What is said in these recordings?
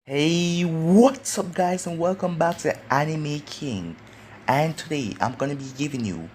Hey, what's up guys and welcome back to Anime King. And today I'm gonna be giving you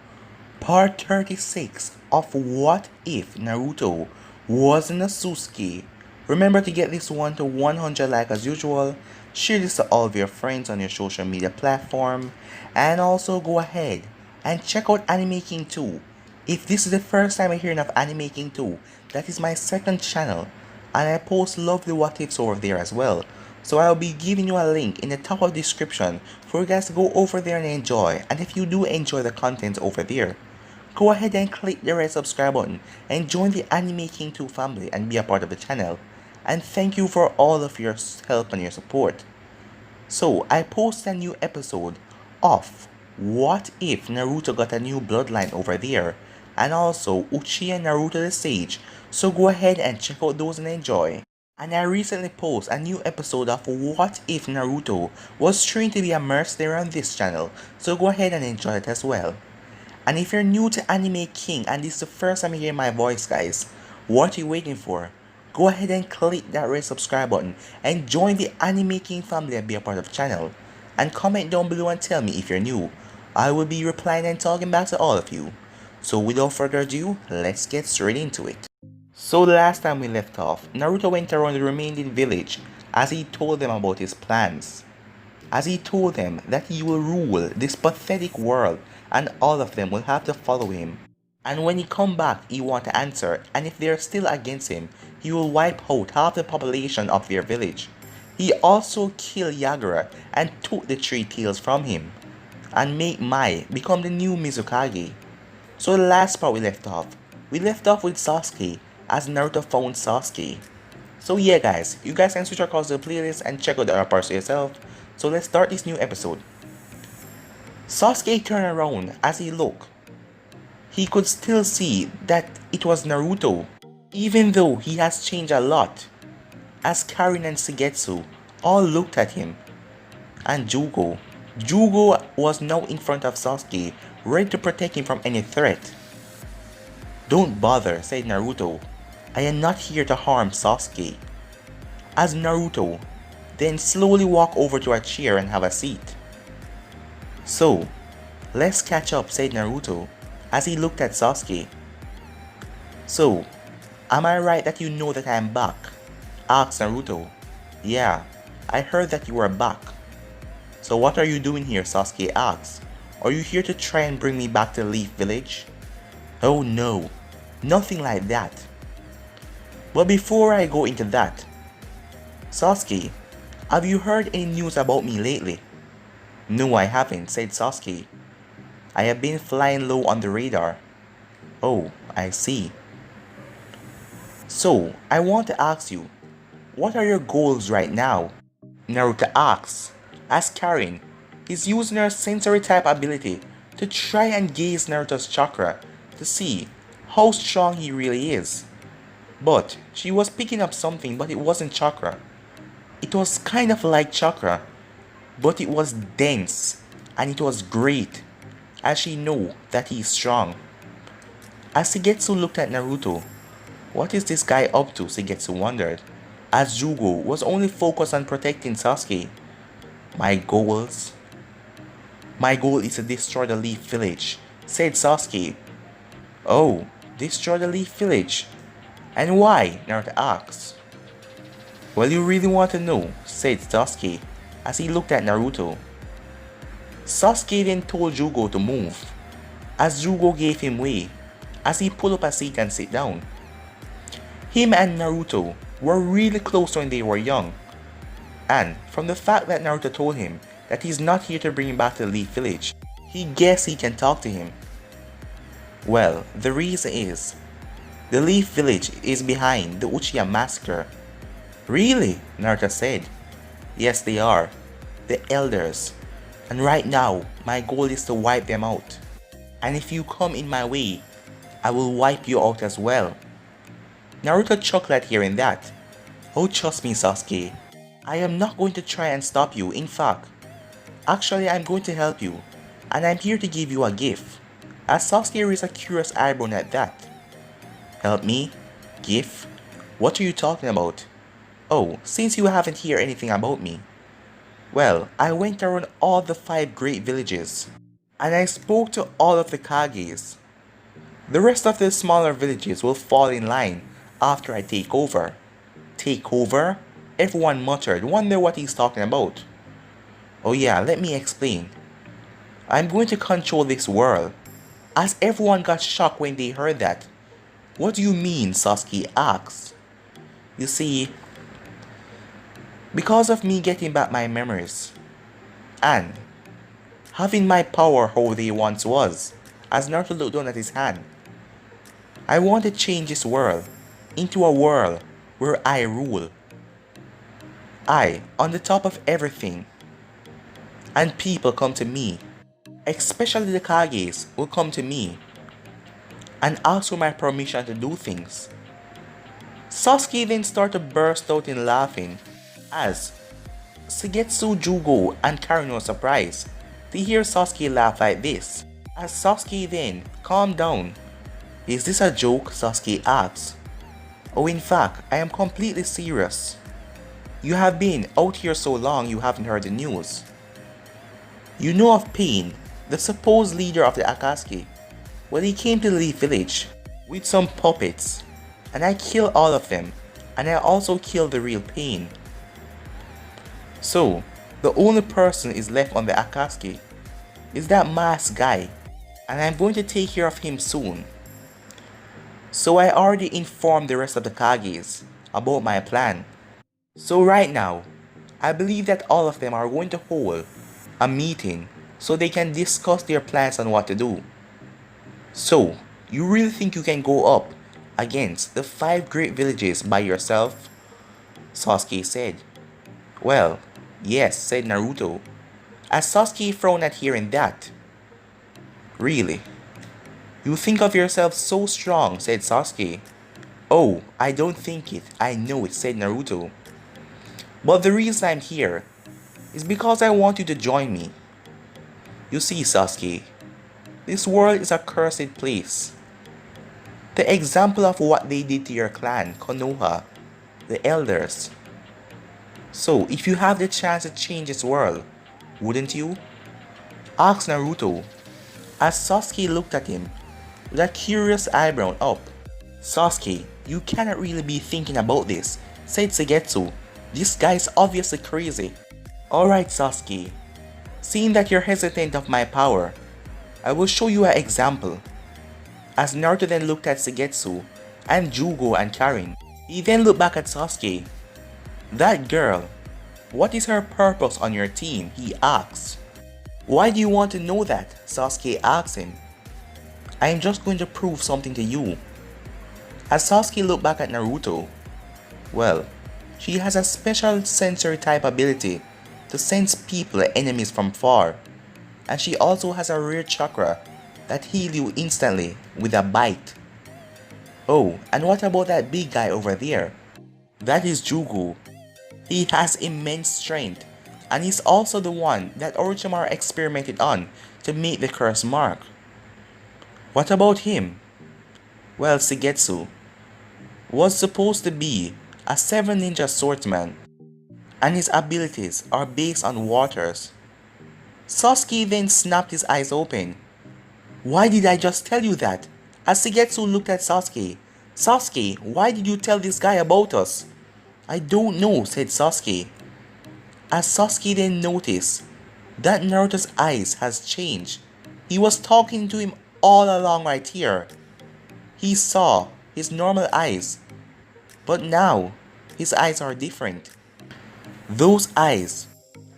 part 36 of What If Naruto Wasn't a Otsutsuki. Remember to get this one to 100 like as usual, share this to all of your friends on your social media platform, and also go ahead and check out Anime King 2. If this is the first time you're hearing of Anime King 2, that is my second channel, and I post lovely what ifs over there as well. So I'll be giving you a link in the top of the description for you guys to go over there and enjoy. And if you do enjoy the content over there, go ahead and click the red subscribe button and join the Anime King 2 family and be a part of the channel. And thank you for all of your help and your support. So I posted a new episode of What If Naruto Got a New Bloodline over there, and also Uchiha Naruto the Sage, so go ahead and check out those and enjoy. And I recently posted a new episode of What If Naruto was trained to be a mercenary on this channel, so go ahead and enjoy it as well. And if you're new to Anime King and this is the first time you hear my voice guys, what are you waiting for? Go ahead and click that red subscribe button and join the Anime King family and be a part of the channel. And comment down below and tell me if you're new. I will be replying and talking back to all of you. So without further ado, let's get straight into it. So the last time we left off, Naruto went around the remaining village as he told them about his plans. As he told them that he will rule this pathetic world and all of them will have to follow him. And when he come back, he want to answer, and if they are still against him, he will wipe out half the population of their village. He also killed Yagura and took the three tails from him, and make Mai become the new Mizukage. So the last part we left off with Sasuke as Naruto found Sasuke. So yeah guys, you guys can switch across the playlist and check out the other parts yourself. So let's start this new episode. Sasuke turned around as he looked. He could still see that it was Naruto, even though he has changed a lot. As Karin and Shigetsu all looked at him. And Jugo was now in front of Sasuke, ready to protect him from any threat. Don't bother, said Naruto. I am not here to harm Sasuke. As Naruto then slowly walked over to a chair and have a seat. So, let's catch up, said Naruto as he looked at Sasuke. So, am I right that you know that I am back? Asked Naruto. Yeah, I heard that you are back. So what are you doing here? Sasuke asked. Are you here to try and bring me back to Leaf Village? Oh no, nothing like that. But before I go into that, Sasuke, have you heard any news about me lately? No, I haven't, said Sasuke. I have been flying low on the radar. Oh, I see. So, I want to ask you, what are your goals right now? Naruto asks, as Karin is using her sensory type ability to try and gauge Naruto's chakra to see how strong he really is. But she was picking up something, but it wasn't chakra. It was kind of like chakra, but it was dense and it was great, as she knew that he is strong. As Shigetsu looked at Naruto, what is this guy up to? Shigetsu wondered, as Jugo was only focused on protecting Sasuke. My goal is to destroy the Leaf Village, said Sasuke. Oh, destroy the Leaf Village? And why? Naruto asked. Well, you really want to know, said Sasuke as he looked at Naruto. Sasuke then told Jugo to move, as Jugo gave him way as he pulled up a seat and sit down. Him and Naruto were really close when they were young, and from the fact that Naruto told him that he's not here to bring him back to the Leaf Village, he guessed he can talk to him. Well, the reason is, the Leaf Village is behind the Uchiha massacre. Really? Naruto said. Yes, they are. The elders. And right now, my goal is to wipe them out. And if you come in my way, I will wipe you out as well. Naruto chuckled at hearing that. Oh, trust me, Sasuke. I am not going to try and stop you. In fact, actually I'm going to help you. And I'm here to give you a gift. As Sasuke raised a curious eyebrow at that. Help me? Gift? What are you talking about? Oh, since you haven't heard anything about me, well, I went around all the 5 great villages, and I spoke to all of the Kages. The rest of the smaller villages will fall in line after I take over. Take over? Everyone muttered, wonder what he's talking about. Oh yeah, let me explain. I'm going to control this world. As everyone got shocked when they heard that. What do you mean? Sasuke asked. You see, because of me getting back my memories, and having my power how they once was, as Naruto looked down at his hand, I want to change this world into a world where I rule. I, on the top of everything, and people come to me, especially the Kages will come to me and ask for my permission to do things. Sasuke then started to burst out in laughing as Shigetsu, Jugo, and Karin were surprised to hear Sasuke laugh like this. As Sasuke then calmed down. Is this a joke? Sasuke asked. Oh, in fact, I am completely serious. You have been out here so long you haven't heard the news. You know of Pain, the supposed leader of the Akatsuki. Well, he came to the Leaf Village with some puppets, and I killed all of them, and I also killed the real Pain. So, the only person is left on the Akatsuki is that masked guy, and I'm going to take care of him soon. So I already informed the rest of the Kages about my plan. So right now, I believe that all of them are going to hold a meeting so they can discuss their plans on what to do. So, you really think you can go up against the 5 great villages by yourself? Sasuke said. Well, yes, said Naruto, as Sasuke frowned at hearing that. Really? You think of yourself so strong, said Sasuke. Oh, I don't think it, I know it, said Naruto. But the reason I'm here is because I want you to join me. You see, Sasuke, this world is a cursed place. The example of what they did to your clan, Konoha, the elders. So, if you have the chance to change this world, wouldn't you? Asked Naruto, as Sasuke looked at him with a curious eyebrow up. Sasuke, you cannot really be thinking about this, said Shigetsu. This guy is obviously crazy. Alright, Sasuke, seeing that you're hesitant of my power, I will show you an example. As Naruto then looked at Shigetsu and Jugo and Karin, he then looked back at Sasuke. That girl, what is her purpose on your team? He asked. Why do you want to know that? Sasuke asked him. I am just going to prove something to you. As Sasuke looked back at Naruto, well, she has a special sensory type ability to sense people and enemies from far, and she also has a rare chakra that heals you instantly with a bite. Oh, and what about that big guy over there? That is Jugo. He has immense strength, and he's also the one that Orochimaru experimented on to make the curse mark. What about him? Well, Shigetsu was supposed to be a 7 ninja swordsman, and his abilities are based on waters. Sasuke then snapped his eyes open. Why did I just tell you that? As Shigetsu looked at Sasuke. Sasuke, why did you tell this guy about us? I don't know, said Sasuke. As Sasuke then noticed that Naruto's eyes has changed. He was talking to him all along right here. He saw his normal eyes, but now his eyes are different. Those eyes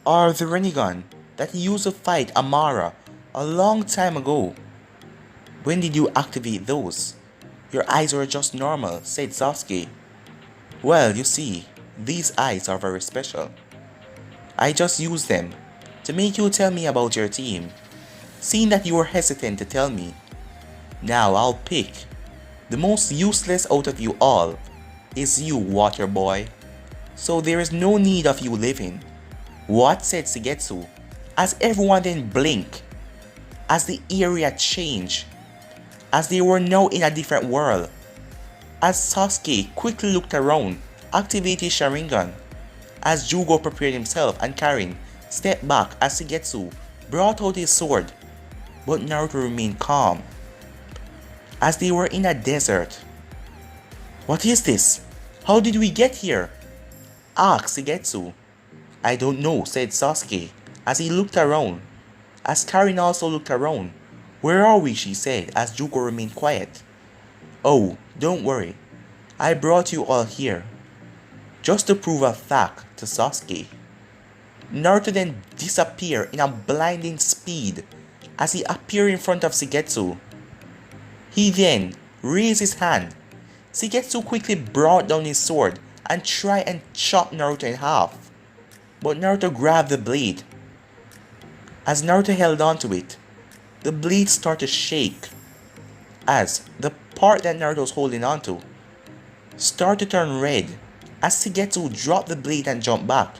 are the Rinnegan that he used to fight Amara a long time ago. When did you activate those? Your eyes were just normal, said Sasuke. Well, you see, these eyes are very special. I just used them to make you tell me about your team, seeing that you were hesitant to tell me. Now I'll pick. The most useless out of you all is you, water boy. So there is no need of you living. What? Said Shigetsu, as everyone then blinked, as the area changed, as they were now in a different world. As Sasuke quickly looked around activate his Sharingan as Jugo prepared himself and Karin stepped back as Shigetsu brought out his sword, but Naruto remained calm. As they were in a desert. "What is this? How did we get here?" asked Shigetsu. "I don't know," said Sasuke as he looked around. As Karin also looked around. "Where are we?" she said as Jugo remained quiet. "Oh, don't worry. I brought you all here just to prove a fact to Sasuke." Naruto then disappeared in a blinding speed as he appeared in front of Shigetsu. He then raised his hand. Shigetsu quickly brought down his sword and tried and chopped Naruto in half. But Naruto grabbed the blade. As Naruto held onto it, the blade started to shake as the part that Naruto was holding onto started to turn red as Shigetsu dropped the blade and jumped back.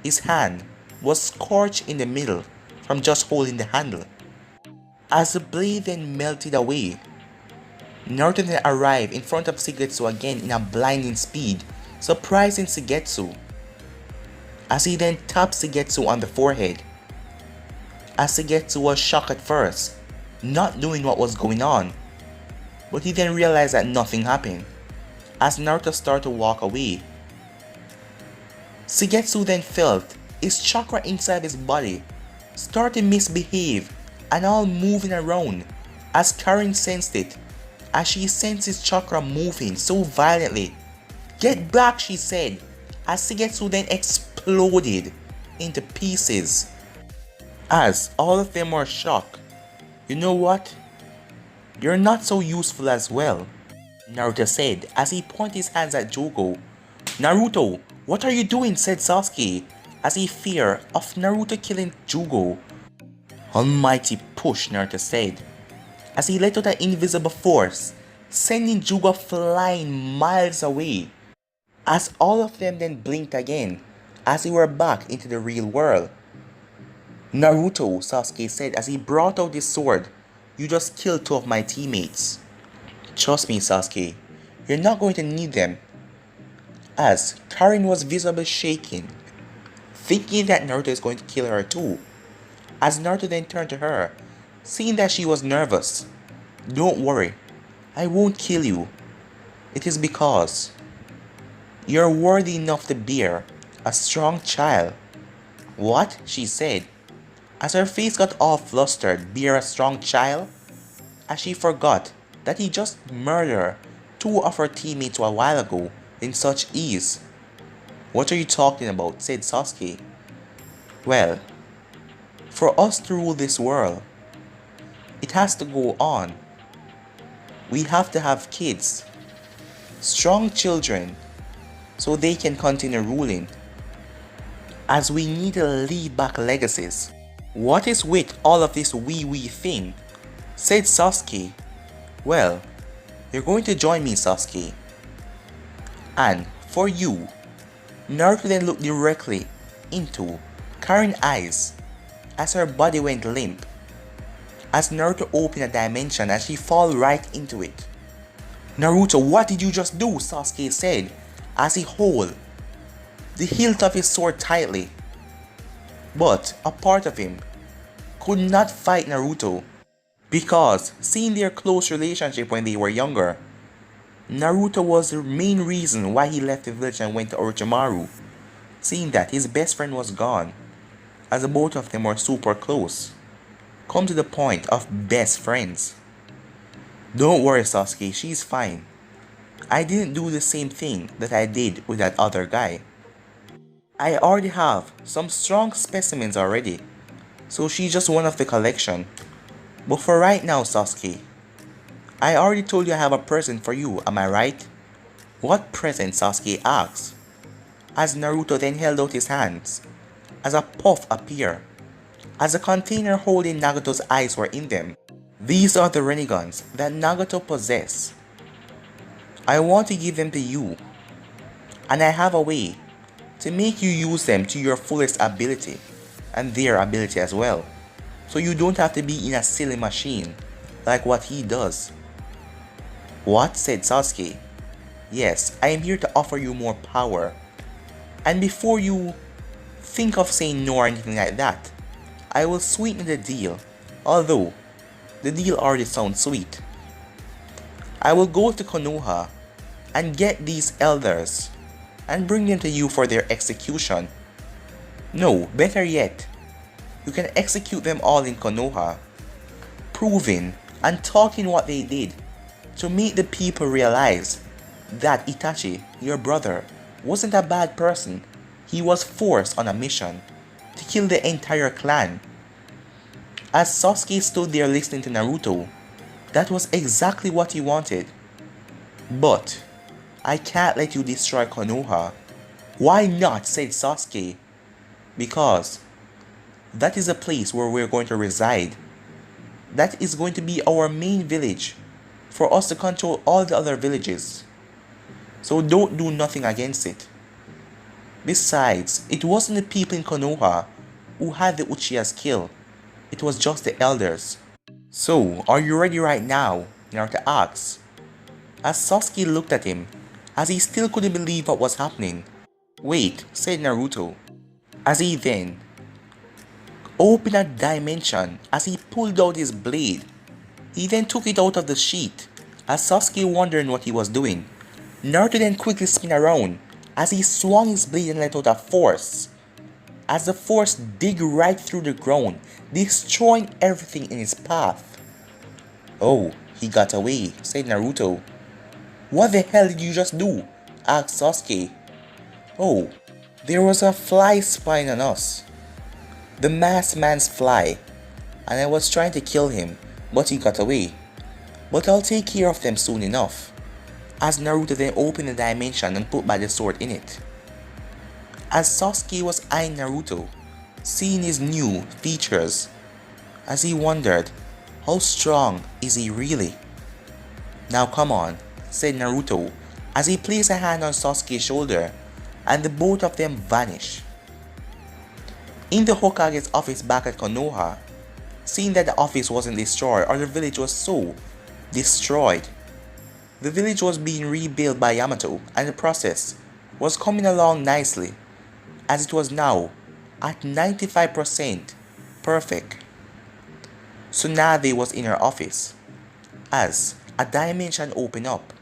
His hand was scorched in the middle from just holding the handle. As the blade then melted away, Naruto then arrived in front of Shigetsu again in a blinding speed, surprising Shigetsu. As he then tapped Shigetsu on the forehead. As Shigetsu was shocked at first, not knowing what was going on, but he then realized that nothing happened. As Naruto started to walk away, Shigetsu then felt his chakra inside his body start to misbehave and all moving around as Karin sensed it, as she sensed his chakra moving so violently. "Get back," she said, as Shigetsu then exploded into pieces. As all of them were shocked. "You know what? You're not so useful as well," Naruto said as he pointed his hands at Jugo. "Naruto, what are you doing?" said Sasuke as he feared of Naruto killing Jugo. "Almighty push," Naruto said as he let out an invisible force, sending Jugo flying miles away. As all of them then blinked again as they were back into the real world. "Naruto," Sasuke said as he brought out his sword, "you just killed 2 of my teammates." "Trust me, Sasuke, you're not going to need them." As Karin was visibly shaking, thinking that Naruto is going to kill her too. As Naruto then turned to her, seeing that she was nervous. "Don't worry, I won't kill you. It is because you're worthy enough to bear a strong child." "What?" she said, as her face got all flustered. "Bear a strong child?" As she forgot that he just murdered 2 of her teammates a while ago in such ease. "What are you talking about?" said Sasuke. "Well, for us to rule this world, it has to go on. We have to have kids, strong children, so they can continue ruling. As we need to leave back legacies." "What is with all of this wee thing?" said Sasuke. "Well, you're going to join me, Sasuke. And for you," Naruto then looked directly into Karin's eyes as her body went limp. As Naruto opened a dimension as she fall right into it. "Naruto, what did you just do?" Sasuke said as he held the hilt of his sword tightly. But a part of him could not fight Naruto because, seeing their close relationship when they were younger, Naruto was the main reason why he left the village and went to Orochimaru, seeing that his best friend was gone, as both of them were super close. Come to the point of best friends. "Don't worry, Sasuke, she's fine. I didn't do the same thing that I did with that other guy. I already have some strong specimens already, so she's just one of the collection. But for right now, Sasuke, I already told you I have a present for you, am I right?" "What present?" Sasuke asked, as Naruto then held out his hands, as a puff appeared, as a container holding Nagato's eyes were in them. "These are the renegons that Nagato possess. I want to give them to you, and I have a way to make you use them to your fullest ability, and their ability as well, so you don't have to be in a silly machine like what he does." "What?" said Sasuke. Yes, I am here to offer you more power. And before you think of saying no or anything like that, I will sweeten the deal, although the deal already sounds sweet. I will go to Konoha and get these elders and bring them to you for their execution. No, better yet, you can execute them all in Konoha, proving and talking what they did to make the people realize that Itachi, your brother, wasn't a bad person. He was forced on a mission to kill the entire clan. As Sasuke stood there listening to Naruto, that was exactly what he wanted. But I can't let you destroy Konoha. Why not? Said Sasuke. Because that is a place where we're going to reside. That is going to be our main village for us to control all the other villages. So don't do nothing against it. Besides, it wasn't the people in Konoha who had the Uchiha's kill. It was just the elders. So, are you ready right now? Naruto asks. As Sasuke looked at him, as he still couldn't believe what was happening. Wait, said Naruto. As he then opened a dimension as he pulled out his blade. He then took it out of the sheath, as Sasuke wondering what he was doing. Naruto then quickly spun around as he swung his blade and let out a force. As the force dig right through the ground, destroying everything in his path. Oh, he got away, said Naruto. What the hell did you just do? Asked Sasuke. Oh, there was a fly spying on us. The masked man's fly, and I was trying to kill him, but he got away. But I'll take care of them soon enough. As Naruto then opened the dimension and put back the sword in it. As Sasuke was eyeing Naruto, seeing his new features, as he wondered, how strong is he really? Now come on, said Naruto, as he placed a hand on Sasuke's shoulder, and the both of them vanished. In the Hokage's office back at Konoha, seeing that the office wasn't destroyed or the village was so destroyed, the village was being rebuilt by Yamato and the process was coming along nicely, as it was now at 95% perfect. Tsunade was in her office as a dimension opened up.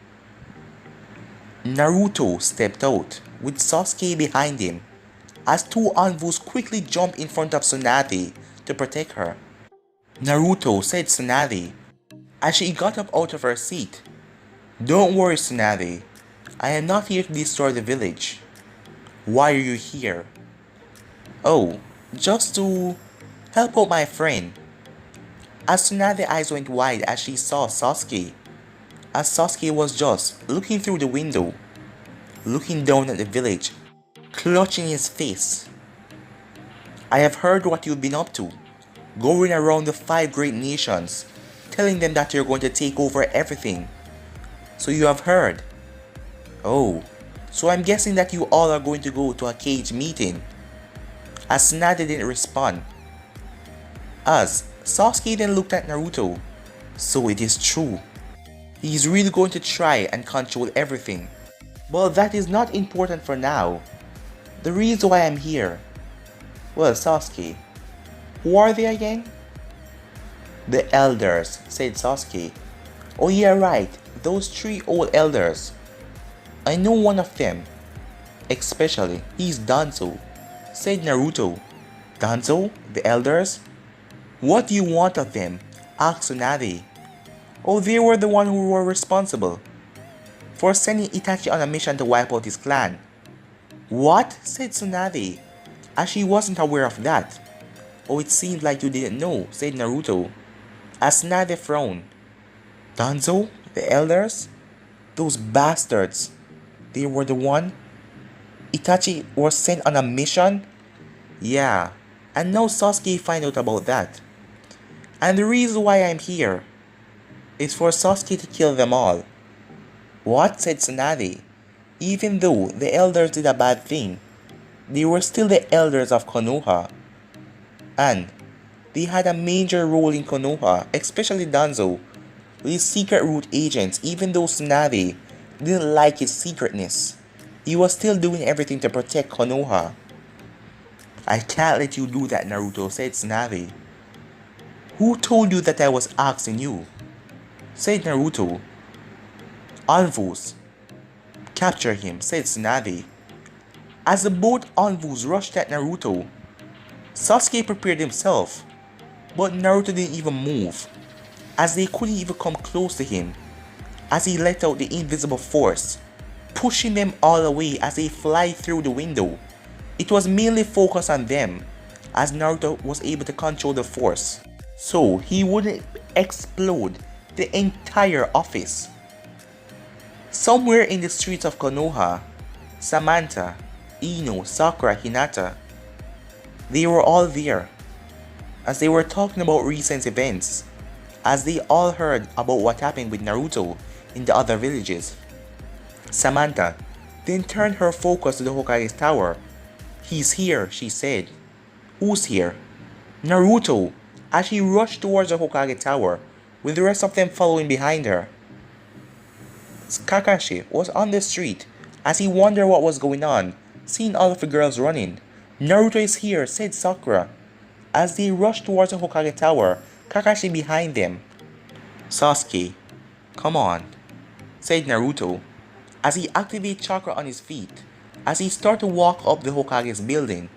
Naruto stepped out with Sasuke behind him as two envoys quickly jumped in front of Tsunade to protect her. Naruto said Tsunade as she got up out of her seat. Don't worry, Tsunade. I am not here to destroy the village. Why are you here? Oh, just to help out my friend. As Tsunade's eyes went wide as she saw Sasuke, as Sasuke was just looking through the window, looking down at the village, clutching his face. I have heard what you've been up to, going around the 5 great nations, telling them that you're going to take over everything. So you have heard. Oh, so I'm guessing that you all are going to go to a cage meeting. As Tsunade didn't respond. As Sasuke then looked at Naruto. So it is true. He's really going to try and control everything. But that is not important for now. The reason why I'm here. Well, Sasuke, who are they again? The elders, said Sasuke. Oh yeah, right, those 3 old elders. I know one of them. Especially, he's Danzo, said Naruto. Danzo? The elders? What do you want of them? Asked Tsunade. Oh, they were the one who were responsible for sending Itachi on a mission to wipe out his clan. What? Said Tsunade, as she wasn't aware of that. Oh, it seemed like you didn't know, said Naruto, as Tsunade frowned. Danzo? The elders? Those bastards. They were the one? Itachi was sent on a mission? Yeah, and now Sasuke find out about that. And the reason why I'm here is for Sasuke to kill them all. What? Said Tsunade. Even though the elders did a bad thing, they were still the elders of Konoha. And they had a major role in Konoha, especially Danzo, with his secret route agents, even though Tsunade didn't like his secretness. He was still doing everything to protect Konoha. I can't let you do that, Naruto, said Tsunade. Who told you that I was asking you? Said Naruto. Anvus. Capture him, said Tsunade. As the both Anvus rushed at Naruto, Sasuke prepared himself, but Naruto didn't even move, as they couldn't even come close to him, as he let out the invisible force, pushing them all away as they fly through the window. It was mainly focused on them, as Naruto was able to control the force, so he wouldn't explode the entire office. Somewhere in the streets of Konoha, Samantha, Ino, Sakura, Hinata, they were all there, as they were talking about recent events, as they all heard about what happened with Naruto in the other villages. Samantha then turned her focus to the Hokage's tower. He's here, she said. Who's here? Naruto, as she rushed towards the Hokage tower, with the rest of them following behind her. Kakashi was on the street as he wondered what was going on, seeing all of the girls running. Naruto is here, said Sakura. As they rushed towards the Hokage tower, Kakashi behind them. Sasuke, come on, said Naruto, as he activated chakra on his feet, as he started to walk up the Hokage's building,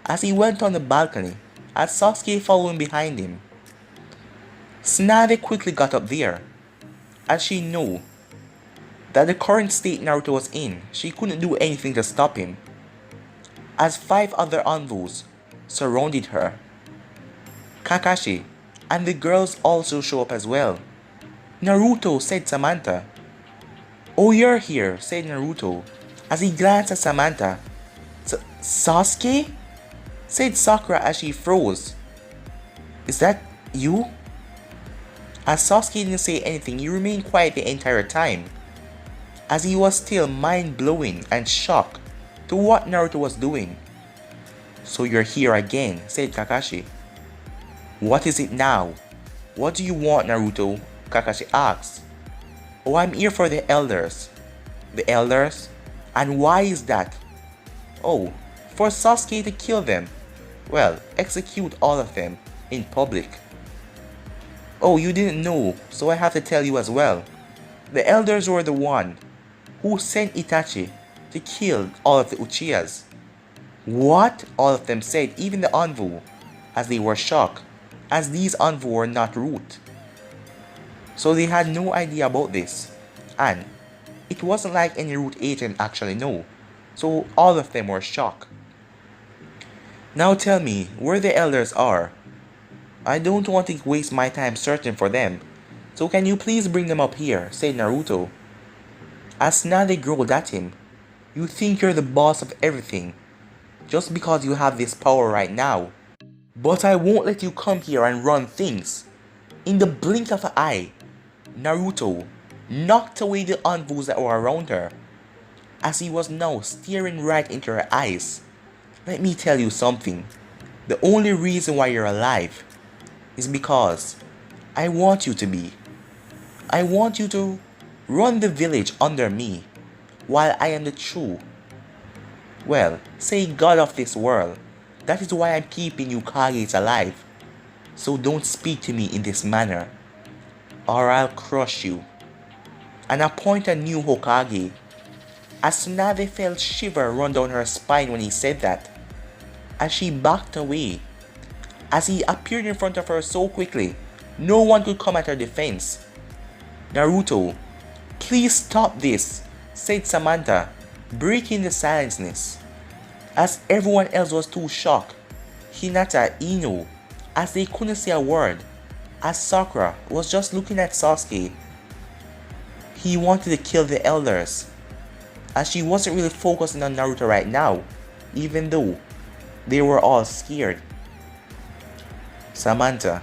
as he went on the balcony, as Sasuke following behind him. Tsunade quickly got up there, as she knew that the current state Naruto was in, she couldn't do anything to stop him, as 5 other Anvus surrounded her. Kakashi and the girls also show up as well. Naruto, said Samantha. Oh, you're here, said Naruto, as he glanced at Samantha. Sasuke? Said Sakura as she froze. Is that you? As Sasuke didn't say anything, he remained quiet the entire time, as he was still mind-blowing and shocked to what Naruto was doing. So you're here again, said Kakashi. What is it now? What do you want, Naruto? Kakashi asked. Oh, I'm here for the elders. The elders? And why is that? Oh, for Sasuke to kill them. Well, execute all of them in public. Oh, you didn't know, so I have to tell you as well. The elders were the one who sent Itachi to kill all of the Uchihas. What? All of them said, even the Anvu, as they were shocked, as these Anvu were not root. So they had no idea about this, and it wasn't like any root agent actually knew, so all of them were shocked. Now tell me where the elders are. I don't want to waste my time searching for them, so can you please bring them up here, said Naruto. As Tsunade growled at him, you think you're the boss of everything, just because you have this power right now. But I won't let you come here and run things. In the blink of an eye, Naruto knocked away the Anvus that were around her, as he was now staring right into her eyes. Let me tell you something. The only reason why you're alive is because I want you to be. I want you to run the village under me, while I am the true, well, say God of this world. That is why I'm keeping you Kages alive. So don't speak to me in this manner, or I'll crush you. And appoint a new Hokage. As Tsunade felt shiver run down her spine when he said that, as she backed away, as he appeared in front of her so quickly, no one could come at her defense. Naruto, please stop this, said Samantha, breaking the silenceness. As everyone else was too shocked, Hinata, Ino, as they couldn't say a word, as Sakura was just looking at Sasuke. He wanted to kill the elders, as she wasn't really focusing on Naruto right now, even though they were all scared. Samantha,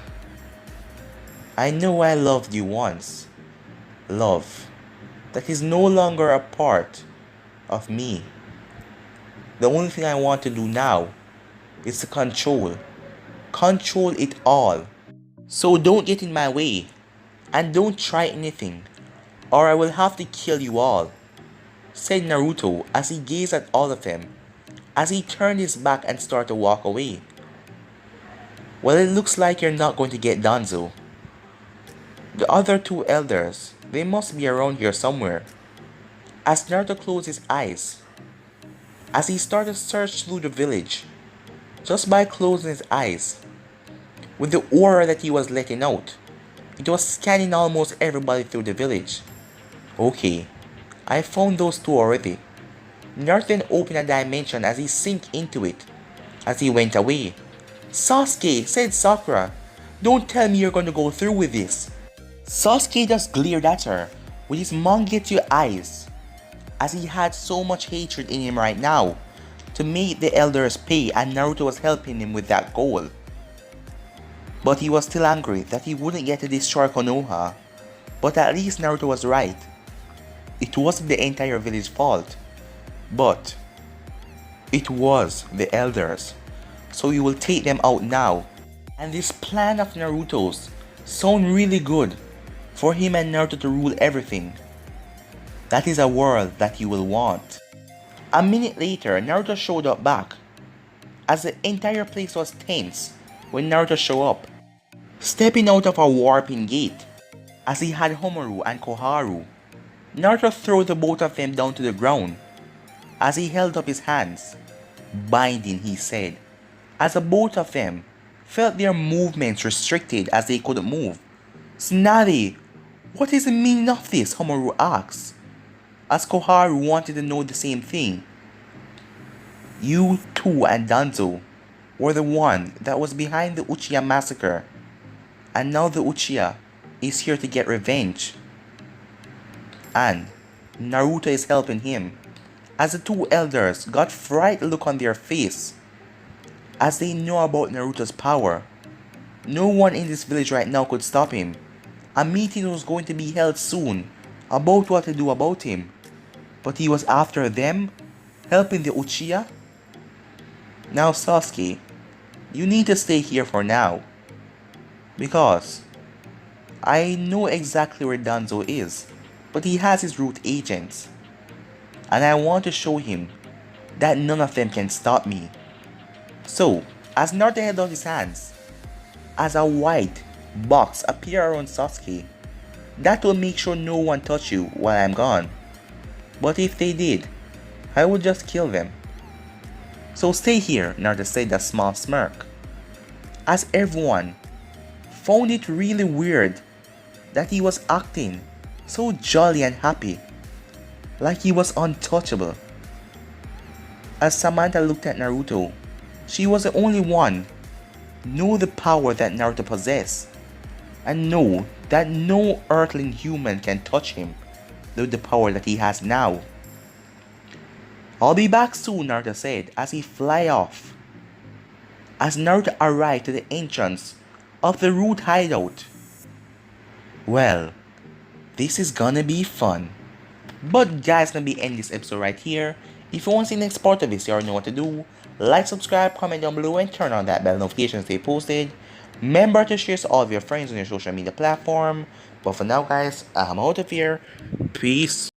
I know I loved you once. Love that is no longer a part of me. The only thing I want to do now is to control it all. So don't get in my way, and don't try anything, or I will have to kill you all. said Naruto as he gazed at all of them, as he turned his back and started to walk away. Well, it looks like you're not going to get Danzo. The other two elders, they must be around here somewhere. As Naruto closed his eyes, as he started to search through the village, just by closing his eyes, with the aura that he was letting out, it was scanning almost everybody through the village. Okay, I found those two already. Naruto then opened a dimension as he sank into it, as he went away. Sasuke, said Sakura, don't tell me you're going to go through with this. Sasuke just glared at her with his mangetsu eyes, as he had so much hatred in him right now to make the elders pay, and Naruto was helping him with that goal. But he was still angry that he wouldn't get to destroy Konoha. But at least Naruto was right. It wasn't the entire village's fault, but it was the elders. So he will take them out now. And this plan of Naruto's sounds really good for him and Naruto to rule everything. That is a world that you will want. A minute later, Naruto showed up back, as the entire place was tense when Naruto showed up, stepping out of a warping gate, as he had Homaru and Koharu. Naruto threw the both of them down to the ground, as he held up his hands. Binding, he said, as the both of them felt their movements restricted as they couldn't move. Tsunade, what is the meaning of this? Homaru asked, as Koharu wanted to know the same thing. You two and Danzo were the one that was behind the Uchiha massacre, and now the Uchiha is here to get revenge. And Naruto is helping him, as the two elders got frightened look on their face, as they know about Naruto's power. No one in this village right now could stop him. A meeting was going to be held soon about what to do about him, but he was after them, helping the Uchiha. Now Sasuke, you need to stay here for now, because I know exactly where Danzo is, but he has his root agents, and I want to show him that none of them can stop me. So, as Naruto held out his hands, as a white box appeared around Sasuke, that will make sure no one touch you while I'm gone. But if they did, I would just kill them. So stay here, Naruto said with a small smirk, as everyone found it really weird that he was acting so jolly and happy, like he was untouchable. As Samantha looked at Naruto, she was the only one knew the power that Naruto possessed, and know that no earthling human can touch him with the power that he has now. I'll be back soon, Naruto said as he fly off. As Naruto arrived to the entrance of the root hideout. Well, this is gonna be fun. But guys, gonna be ending this episode right here. If you want to see the next part of this, you already know what to do. Like, subscribe, comment down below, and turn on that bell notification to stay posted. Remember to share to all of your friends on your social media platform. But for now guys, I'm out of here. Peace.